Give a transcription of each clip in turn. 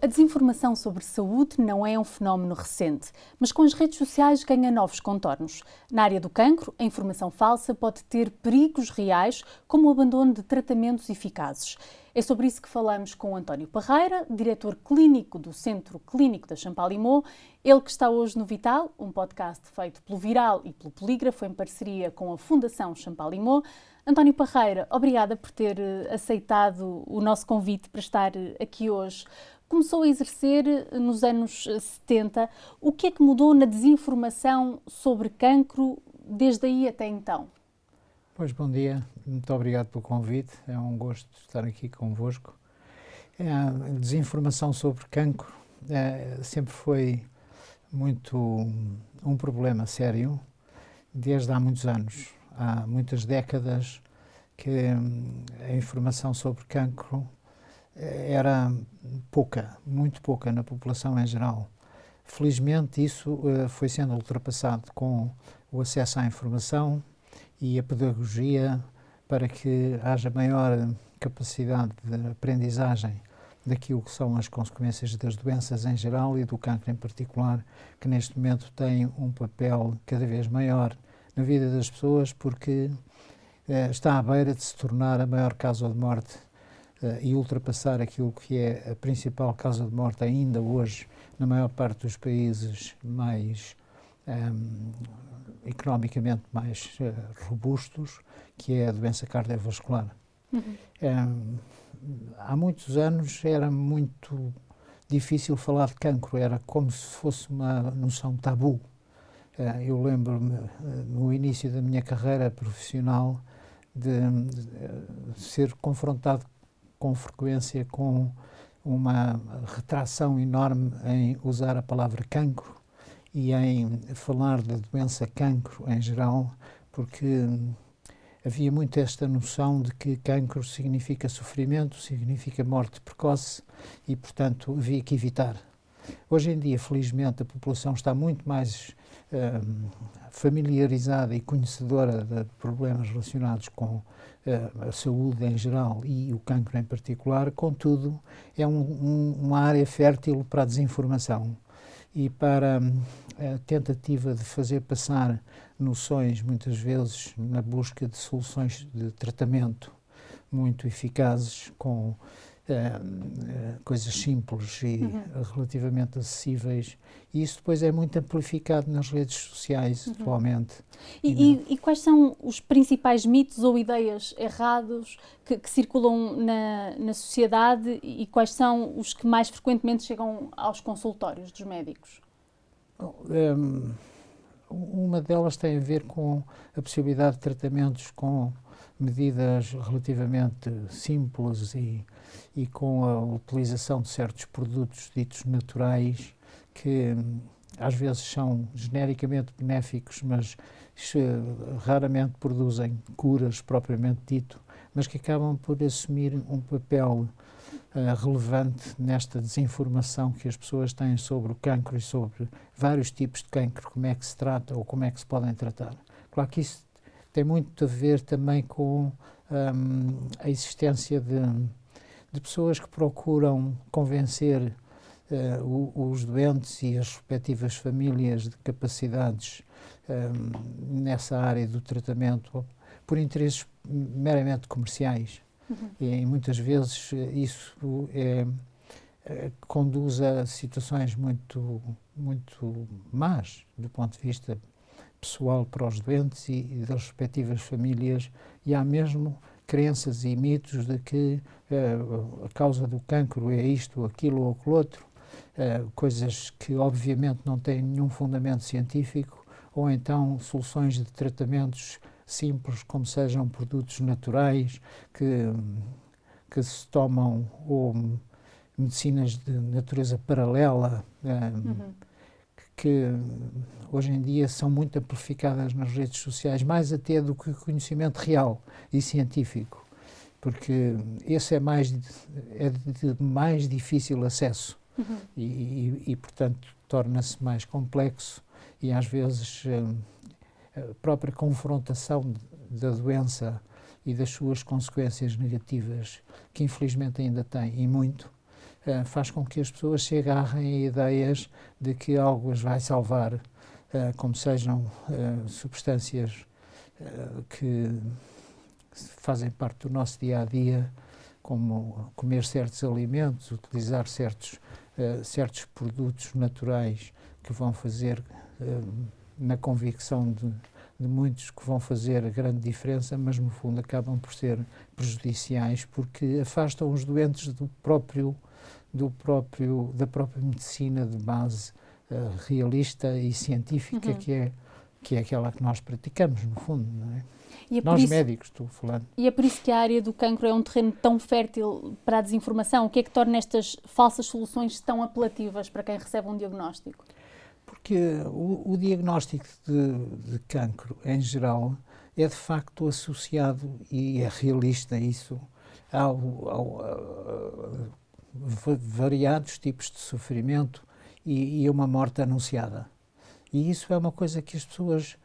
A desinformação sobre saúde não é um fenómeno recente, mas com as redes sociais ganha novos contornos. Na área do cancro, a informação falsa pode ter perigos reais, como o abandono de tratamentos eficazes. É sobre isso que falamos com António Parreira, diretor clínico do Centro Clínico da Champalimau, ele que está hoje no Vital, um podcast feito pelo Viral e pelo Polígrafo em parceria com a Fundação Champalimau. António Parreira, obrigada por ter aceitado o nosso convite para estar aqui hoje. Começou a exercer nos anos 70. O que é que mudou na desinformação sobre cancro desde aí até então? Pois, bom dia. Muito obrigado pelo convite. É um gosto estar aqui convosco. A desinformação sobre cancro sempre foi muito um problema sério desde há muitos anos. Há muitas décadas que a informação sobre cancro era pouca, muito pouca na população em geral. Felizmente isso foi sendo ultrapassado com o acesso à informação e a pedagogia para que haja maior capacidade de aprendizagem daquilo que são as consequências das doenças em geral e do cancro em particular, que neste momento tem um papel cada vez maior na vida das pessoas, porque está à beira de se tornar a maior causa de morte e ultrapassar aquilo que é a principal causa de morte ainda hoje na maior parte dos países mais economicamente mais robustos, que é a doença cardiovascular. Há muitos anos era muito difícil falar de cancro, era como se fosse uma noção tabu. Eu lembro-me, no início da minha carreira profissional, de ser confrontado com frequência com uma retração enorme em usar a palavra cancro e em falar da doença cancro em geral, porque havia muito esta noção de que cancro significa sofrimento, significa morte precoce e, portanto, havia que evitar. Hoje em dia, felizmente, a população está muito mais familiarizada e conhecedora de problemas relacionados com a saúde em geral e o cancro em particular. Contudo, é uma área fértil para a desinformação e para a tentativa de fazer passar noções, muitas vezes na busca de soluções de tratamento muito eficazes com coisas simples e relativamente acessíveis, e isso depois é muito amplificado nas redes sociais atualmente. E quais são os principais mitos ou ideias errados que circulam na sociedade e quais são os que mais frequentemente chegam aos consultórios dos médicos? Uma delas tem a ver com a possibilidade de tratamentos com medidas relativamente simples e com a utilização de certos produtos ditos naturais que às vezes são genericamente benéficos, mas raramente produzem curas propriamente dito, mas que acabam por assumir um papel relevante nesta desinformação que as pessoas têm sobre o cancro e sobre vários tipos de cancro, como é que se trata ou como é que se podem tratar. Claro que isso tem muito a ver também com a existência de pessoas que procuram convencer os doentes e as respectivas famílias de capacidades nessa área do tratamento por interesses meramente comerciais. E muitas vezes isso conduz a situações muito más do ponto de vista pessoal para os doentes e das respectivas famílias, e há mesmo crenças e mitos de que a causa do cancro é isto, aquilo ou aquilo outro, coisas que obviamente não têm nenhum fundamento científico, ou então soluções de tratamentos simples, como sejam produtos naturais que se tomam, ou medicinas de natureza paralela, que hoje em dia são muito amplificadas nas redes sociais, mais até do que o conhecimento real e científico, porque esse é de mais difícil acesso e portanto, torna-se mais complexo e, às vezes, a própria confrontação da doença e das suas consequências negativas, que infelizmente ainda tem, e muito, faz com que as pessoas se agarrem a ideias de que algo as vai salvar, como sejam substâncias que fazem parte do nosso dia-a-dia, como comer certos alimentos, utilizar certos produtos naturais que vão fazer, na convicção de muitos, que vão fazer a grande diferença, mas no fundo acabam por ser prejudiciais porque afastam os doentes da própria medicina de base realista e científica, que é aquela que nós praticamos, no fundo, não é? Nós médicos, estou falando. E é por isso que a área do cancro é um terreno tão fértil para a desinformação? O que é que torna estas falsas soluções tão apelativas para quem recebe um diagnóstico? Porque o diagnóstico de cancro, em geral, é de facto associado, e é realista isso, a variados tipos de sofrimento e uma morte anunciada. E isso é uma coisa que as pessoas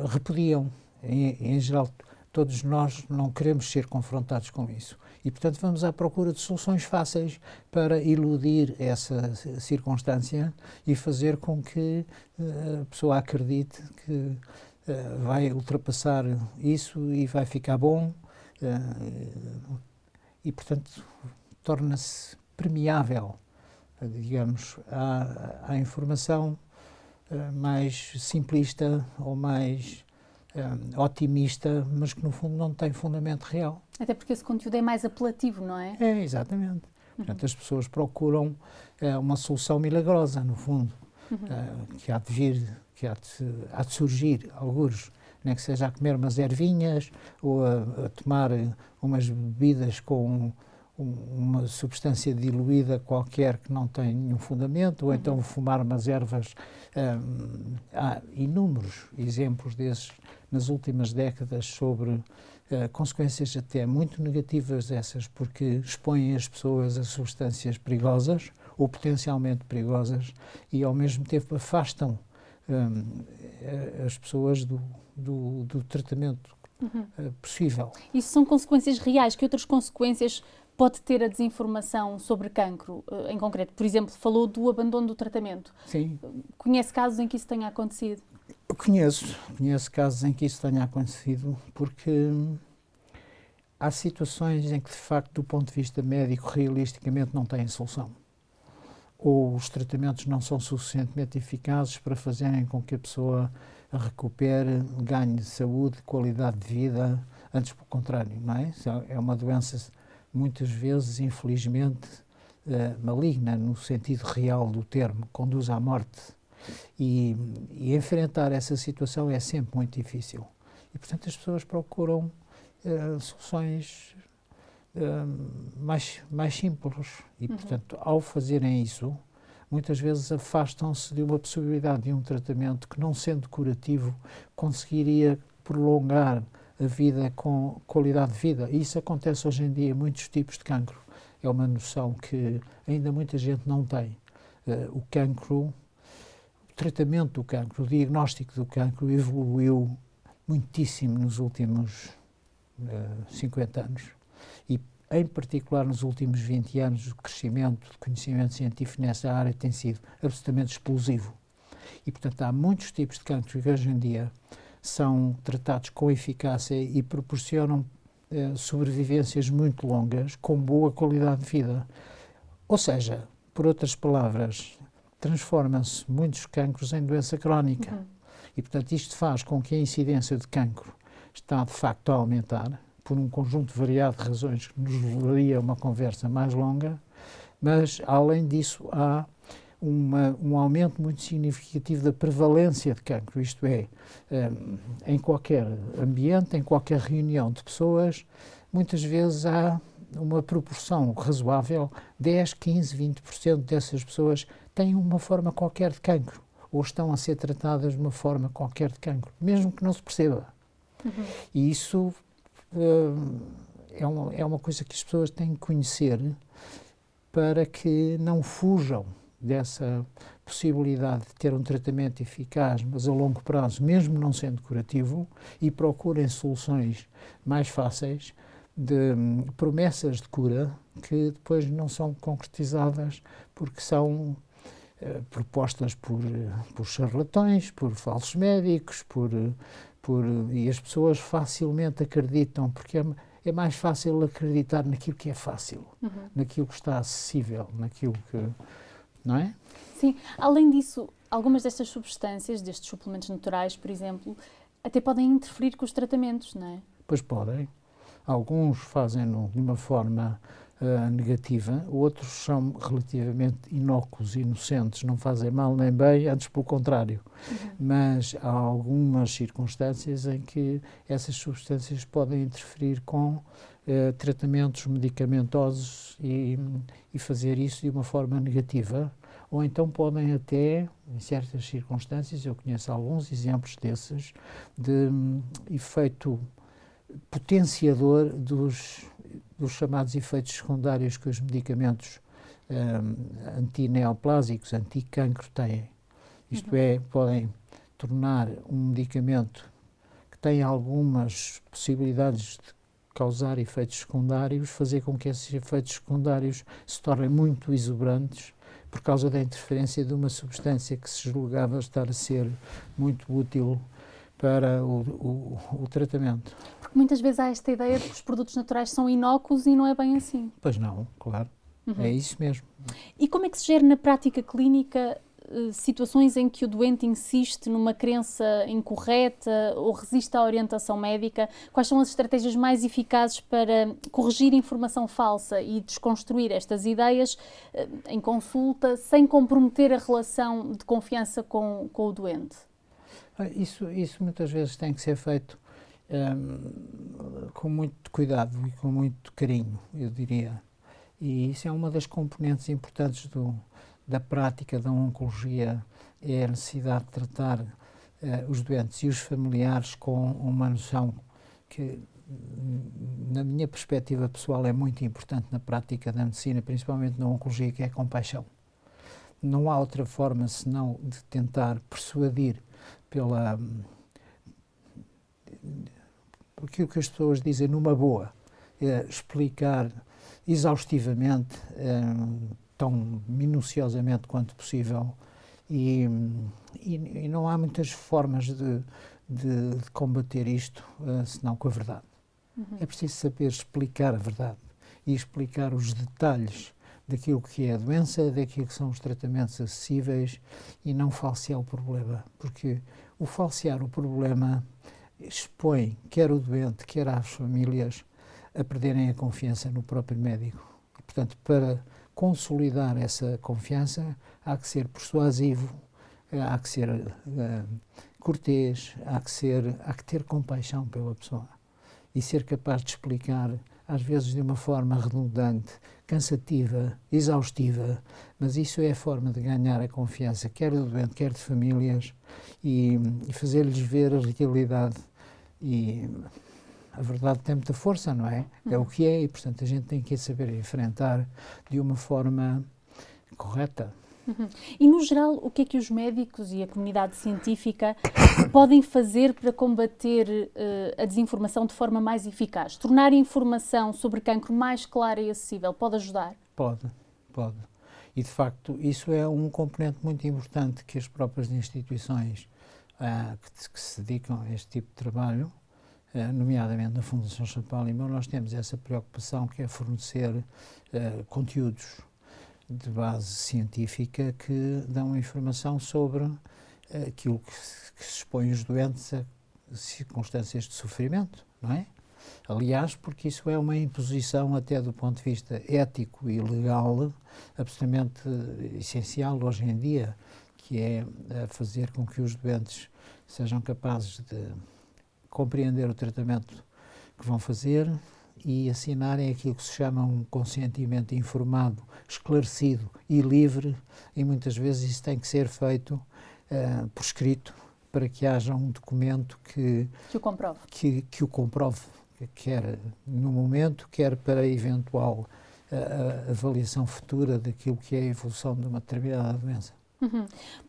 repudiam. Em geral, todos nós não queremos ser confrontados com isso. E, portanto, vamos à procura de soluções fáceis para iludir essa circunstância e fazer com que a pessoa acredite que vai ultrapassar isso e vai ficar bom. E, portanto, torna-se permeável, digamos, à informação mais simplista ou mais otimista, mas que no fundo não tem fundamento real. Até porque esse conteúdo é mais apelativo, não é? É, exatamente. Portanto, as pessoas procuram uma solução milagrosa, no fundo, que há de vir, há de surgir, algures, nem que seja a comer umas ervinhas ou a tomar umas bebidas com uma substância diluída qualquer que não tem nenhum fundamento, ou então fumar umas ervas. Há inúmeros exemplos desses nas últimas décadas sobre consequências até muito negativas dessas, porque expõem as pessoas a substâncias perigosas ou potencialmente perigosas e ao mesmo tempo afastam as pessoas do tratamento possível. Isso são consequências reais. Que outras consequências pode ter a desinformação sobre cancro, em concreto? Por exemplo, falou do abandono do tratamento. Sim. Conhece casos em que isso tenha acontecido? Conheço casos em que isso tenha acontecido, porque há situações em que, de facto, do ponto de vista médico, realisticamente não têm solução. Ou os tratamentos não são suficientemente eficazes para fazerem com que a pessoa recupere, ganhe saúde, qualidade de vida, antes pelo contrário, não é? É uma doença, muitas vezes, infelizmente, maligna, no sentido real do termo, conduz à morte. E enfrentar essa situação é sempre muito difícil. E, portanto, as pessoas procuram soluções mais simples. E, portanto, ao fazerem isso, muitas vezes afastam-se de uma possibilidade de um tratamento que, não sendo curativo, conseguiria prolongar a vida com qualidade de vida. E isso acontece hoje em dia em muitos tipos de cancro. É uma noção que ainda muita gente não tem. O tratamento do cancro, o diagnóstico do cancro evoluiu muitíssimo nos últimos 50 anos e, em particular, nos últimos 20 anos, o crescimento do conhecimento científico nessa área tem sido absolutamente explosivo. E, portanto, há muitos tipos de cancro que hoje em dia são tratados com eficácia e proporcionam sobrevivências muito longas com boa qualidade de vida. Ou seja, por outras palavras, transformam-se muitos cancros em doença crónica. E, portanto, isto faz com que a incidência de cancro está, de facto, a aumentar, por um conjunto variado de razões que nos levaria a uma conversa mais longa, mas, além disso, há um aumento muito significativo da prevalência de cancro, isto é, em qualquer ambiente, em qualquer reunião de pessoas, muitas vezes há uma proporção razoável, 10, 15, 20% dessas pessoas têm uma forma qualquer de cancro, ou estão a ser tratadas de uma forma qualquer de cancro, mesmo que não se perceba. E isso é uma coisa que as pessoas têm que conhecer para que não fujam dessa possibilidade de ter um tratamento eficaz, mas a longo prazo, mesmo não sendo curativo, e procurem soluções mais fáceis promessas de cura que depois não são concretizadas porque são propostas por charlatões, por falsos médicos, e as pessoas facilmente acreditam, porque é mais fácil acreditar naquilo que é fácil, naquilo que está acessível, naquilo que... não é? Sim, além disso, algumas destas substâncias, destes suplementos naturais, por exemplo, até podem interferir com os tratamentos, não é? Pois podem. Alguns fazem-no de uma forma negativa, outros são relativamente inócuos, inocentes, não fazem mal nem bem, antes pelo contrário. Mas há algumas circunstâncias em que essas substâncias podem interferir com tratamentos medicamentosos e fazer isso de uma forma negativa. Ou então podem até, em certas circunstâncias, eu conheço alguns exemplos desses, de efeito potenciador dos chamados efeitos secundários que os medicamentos antineoplásicos, anticancro têm. Isto é, podem tornar um medicamento que tem algumas possibilidades de causar efeitos secundários, fazer com que esses efeitos secundários se tornem muito exuberantes por causa da interferência de uma substância que se julgava estar a ser muito útil para o tratamento. Porque muitas vezes há esta ideia de que os produtos naturais são inócuos e não é bem assim. Pois não, claro. É isso mesmo. E como é que se gera na prática clínica situações em que o doente insiste numa crença incorreta ou resiste à orientação médica? Quais são as estratégias mais eficazes para corrigir informação falsa e desconstruir estas ideias em consulta sem comprometer a relação de confiança com o doente? Isso muitas vezes tem que ser feito com muito cuidado e com muito carinho, eu diria. E isso é uma das componentes importantes da prática da oncologia, é a necessidade de tratar os doentes e os familiares com uma noção que, na minha perspectiva pessoal, é muito importante na prática da medicina, principalmente na oncologia, que é a compaixão. Não há outra forma senão de tentar persuadir aquilo que as pessoas dizem numa boa, explicar exaustivamente, tão minuciosamente quanto possível, e não há muitas formas de combater isto senão com a verdade. É preciso saber explicar a verdade e explicar os detalhes daquilo que é a doença, daquilo que são os tratamentos acessíveis e não falsear o problema, porque o falsear o problema expõe quer o doente, quer as famílias a perderem a confiança no próprio médico. E, portanto, para consolidar essa confiança, há que ser persuasivo, há que ser cortês, há que ter compaixão pela pessoa e ser capaz de explicar, às vezes de uma forma redundante, cansativa, exaustiva, mas isso é a forma de ganhar a confiança, quer do doente, quer de famílias, e fazer-lhes ver a realidade. E a verdade tem muita força, não é? É o que é, e portanto a gente tem que saber enfrentar de uma forma correta. E no geral, o que é que os médicos e a comunidade científica podem fazer para combater a desinformação de forma mais eficaz? Tornar a informação sobre cancro mais clara e acessível pode ajudar? Pode. E de facto isso é um componente muito importante que as próprias instituições que se dedicam a este tipo de trabalho, nomeadamente na Fundação Champalimau, nós temos essa preocupação, que é fornecer conteúdos de base científica que dão informação sobre aquilo que se expõe os doentes a circunstâncias de sofrimento, não é? Aliás, porque isso é uma imposição até do ponto de vista ético e legal absolutamente essencial hoje em dia, que é fazer com que os doentes sejam capazes de compreender o tratamento que vão fazer e assinarem aquilo que se chama um consentimento informado, esclarecido e livre, e muitas vezes isso tem que ser feito por escrito, para que haja um documento que o comprove. Que o comprove, quer no momento, quer para eventual avaliação futura daquilo que é a evolução de uma determinada doença.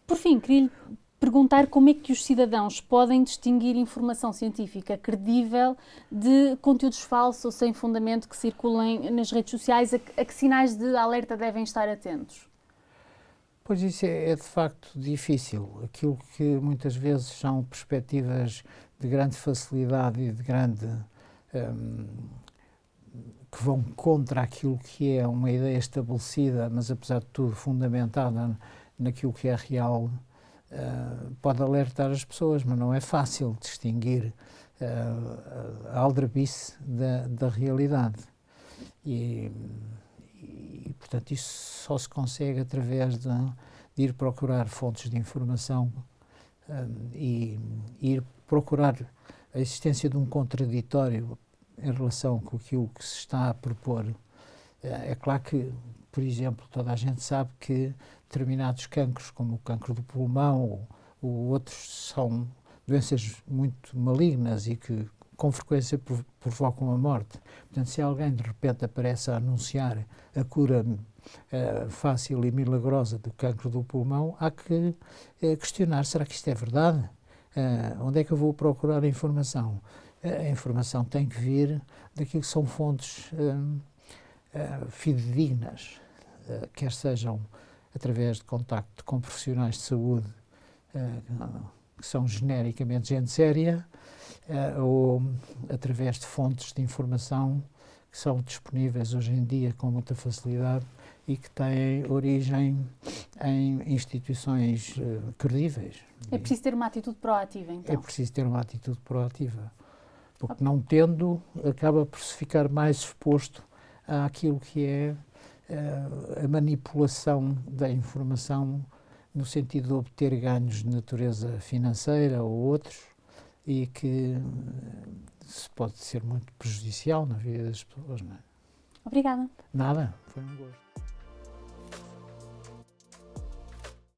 Por fim, queria-lhe perguntar como é que os cidadãos podem distinguir informação científica credível de conteúdos falsos ou sem fundamento que circulem nas redes sociais, a que sinais de alerta devem estar atentos? Pois isso é de facto difícil. Aquilo que muitas vezes são perspectivas de grande facilidade e de grande que vão contra aquilo que é uma ideia estabelecida, mas apesar de tudo fundamentada naquilo que é real, pode alertar as pessoas, mas não é fácil distinguir a aldrabice da realidade. E, portanto, isso só se consegue através de ir procurar fontes de informação e ir procurar a existência de um contraditório em relação com aquilo que se está a propor. É claro que, por exemplo, toda a gente sabe que determinados cancros, como o cancro do pulmão ou outros, são doenças muito malignas e que com frequência provocam a morte. Portanto, se alguém de repente aparece a anunciar a cura fácil e milagrosa do cancro do pulmão, há que questionar, será que isto é verdade? Onde é que eu vou procurar a informação? A informação tem que vir daquilo que são fontes fidedignas, quer sejam através de contacto com profissionais de saúde que são genericamente gente séria, ou através de fontes de informação que são disponíveis hoje em dia com muita facilidade e que têm origem em instituições credíveis. É preciso ter uma atitude proativa, então? É preciso ter uma atitude proativa, porque não tendo, acaba por se ficar mais exposto àquilo que é a manipulação da informação no sentido de obter ganhos de natureza financeira ou outros, e que pode ser muito prejudicial na vida das pessoas, não é? Obrigada. Nada, foi um gosto.